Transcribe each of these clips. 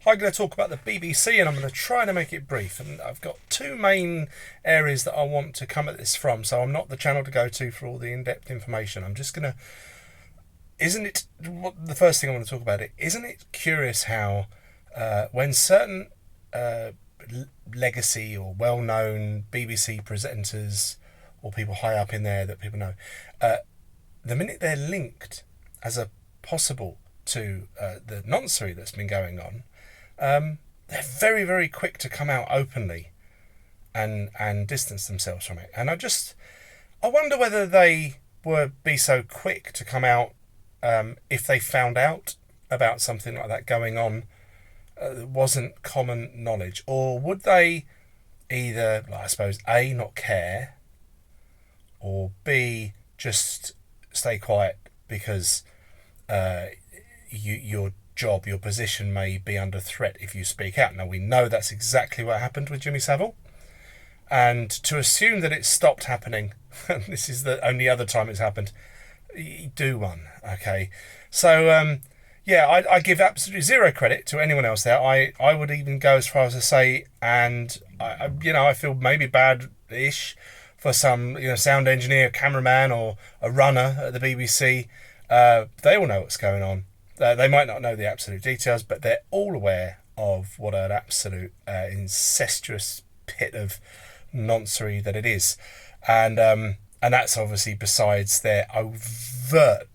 I'm going to talk about the BBC, and I'm going to try to make it brief. And I've got two main areas that I want to come at this from, so I'm not the channel to go to for all the in-depth information. I'm just going to... Isn't it... The first thing I want to talk about it, isn't it curious how when certain legacy or well-known BBC presenters or people high up in there that people know, the minute they're linked as a possible to the noncery that's been going on, they're very, very quick to come out openly and distance themselves from it. And I wonder whether they would be so quick to come out if they found out about something like that going on that wasn't common knowledge, or would they either, I suppose, A, not care, or B, just stay quiet because your job, your position may be under threat if you speak out. Now, we know that's exactly what happened with Jimmy Savile, and to assume that it stopped happening, this is the only other time it's happened, do one, okay? So, yeah, I give absolutely zero credit to anyone else there. I would even go as far as to say, and I feel maybe bad-ish for some sound engineer, cameraman, or a runner at the BBC. They all know what's going on. They might not know the absolute details, but they're all aware of what an absolute incestuous pit of noncery that it is, and that's obviously besides their overt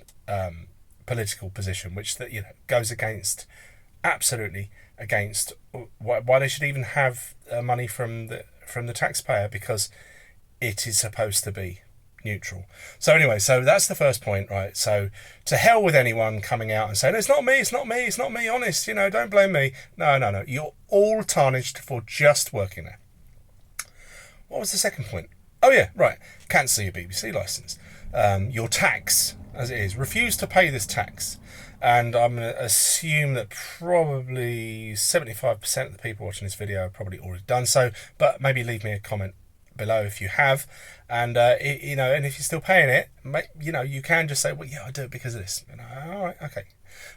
political position, which goes absolutely against why they should even have money from the taxpayer, because it is supposed to be neutral. So anyway, so that's the first point, right? So to hell with anyone coming out and saying it's not me, honest, don't blame me. No, you're all tarnished for just working there. What was the second point? Oh yeah, right, cancel your BBC licence. Your tax, as it is, refuse to pay this tax, and I'm going to assume that probably 75% of the people watching this video have probably already done so, but maybe leave me a comment below if you have, and and if you're still paying it, you can just say, well, yeah, I do it because of this. All right, okay.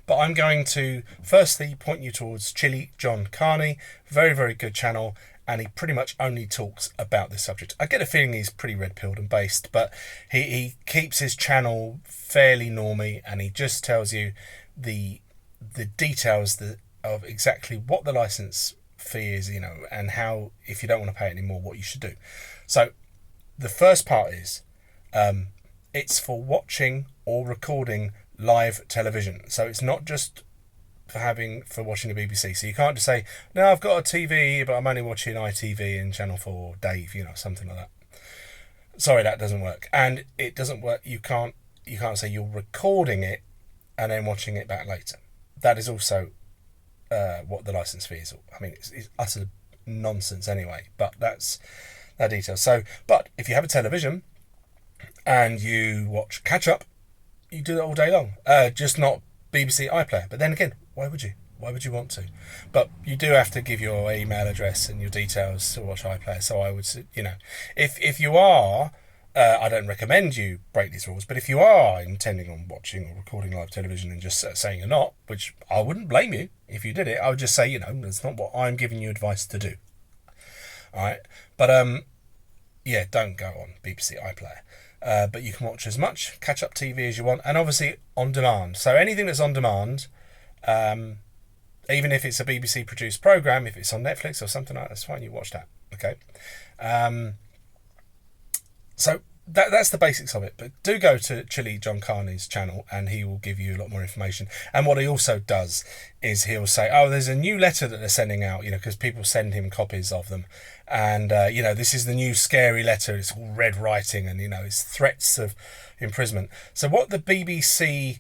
But I'm going to firstly point you towards Chili John Carney, very, very good channel, and he pretty much only talks about this subject. I get a feeling he's pretty red-pilled and based, but he keeps his channel fairly normy, and he just tells you the details of exactly what the license fee is, and how, if you don't want to pay it anymore, what you should do. So the first part is it's for watching or recording live television. So it's not just for watching the BBC. So you can't just say, no, I've got a TV, but I'm only watching ITV and Channel 4 Dave, something like that. Sorry, that doesn't work. And it doesn't work. You can't say you're recording it and then watching it back later. That is also what the license fee is. I mean, it's utter nonsense anyway, but that's that detail. So, but if you have a television and you watch catch up, you do it all day long. Just not BBC iPlayer. But then again, why would you? Why would you want to? But you do have to give your email address and your details to watch iPlayer. So I would, if you are, I don't recommend you break these rules, but if you are intending on watching or recording live television and just saying you're not, which I wouldn't blame you if you did it, I would just say, that's not what I'm giving you advice to do. All right. But, yeah, don't go on BBC iPlayer. But you can watch as much catch-up TV as you want, and obviously on demand. So anything that's on demand, even if it's a BBC-produced programme, if it's on Netflix or something like that, that's fine, you watch that, okay? So that's the basics of it. But do go to Chili John Carney's channel, and he will give you a lot more information. And what he also does is he'll say, oh, there's a new letter that they're sending out, because people send him copies of them. And, this is the new scary letter. It's all red writing and, it's threats of imprisonment. So what the BBC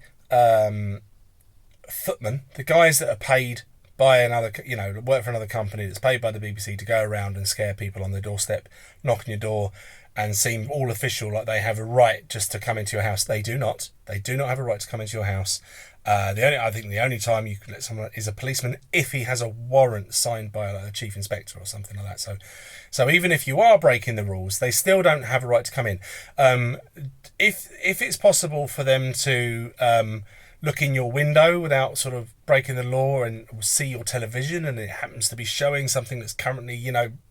footmen, the guys that are paid by another, work for another company that's paid by the BBC to go around and scare people on their doorstep, knock on your door, and seem all official, like they have a right just to come into your house. They do not. They do not have a right to come into your house. I think the only time you can let someone is a policeman if he has a warrant signed by a chief inspector or something like that. So even if you are breaking the rules, they still don't have a right to come in. If it's possible for them to look in your window without sort of breaking the law and see your television and it happens to be showing something that's currently,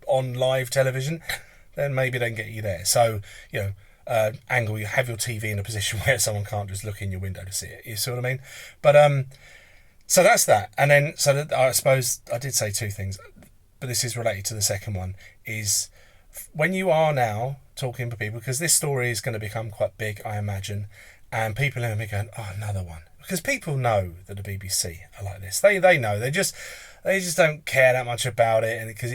on live television, then maybe they can get you there. So, angle, you have your TV in a position where someone can't just look in your window to see it. You see what I mean? But, so that's that. And then, I suppose I did say two things, but this is related to the second one, is when you are now talking to people, because this story is going to become quite big, I imagine, and people are going to be going, oh, another one. Because people know that the BBC are like this. They know. They just don't care that much about it, and because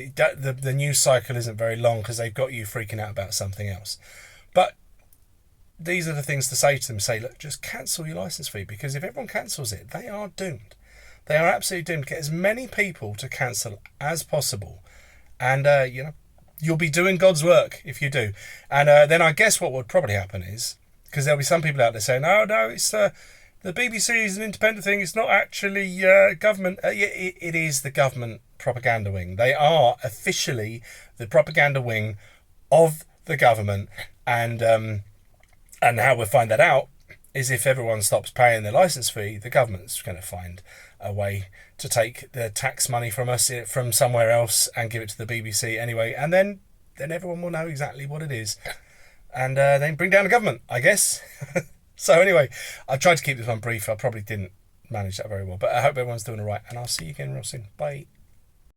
the news cycle isn't very long because they've got you freaking out about something else. But these are the things to say to them. Say, look, just cancel your licence fee, because if everyone cancels it, they are doomed. They are absolutely doomed. Get as many people to cancel as possible, and you'll be doing God's work if you do. And then I guess what would probably happen is, because there'll be some people out there saying, no, it's the BBC is an independent thing. It's not actually government. It is the government propaganda wing. They are officially the propaganda wing of the government, and how we'll find that out is if everyone stops paying their licence fee, the government's going to find a way to take the tax money from us from somewhere else and give it to the BBC anyway, and then everyone will know exactly what it is, and then bring down the government, I guess. So anyway, I tried to keep this one brief. I probably didn't manage that very well, but I hope everyone's doing all right, and I'll see you again real soon. Bye.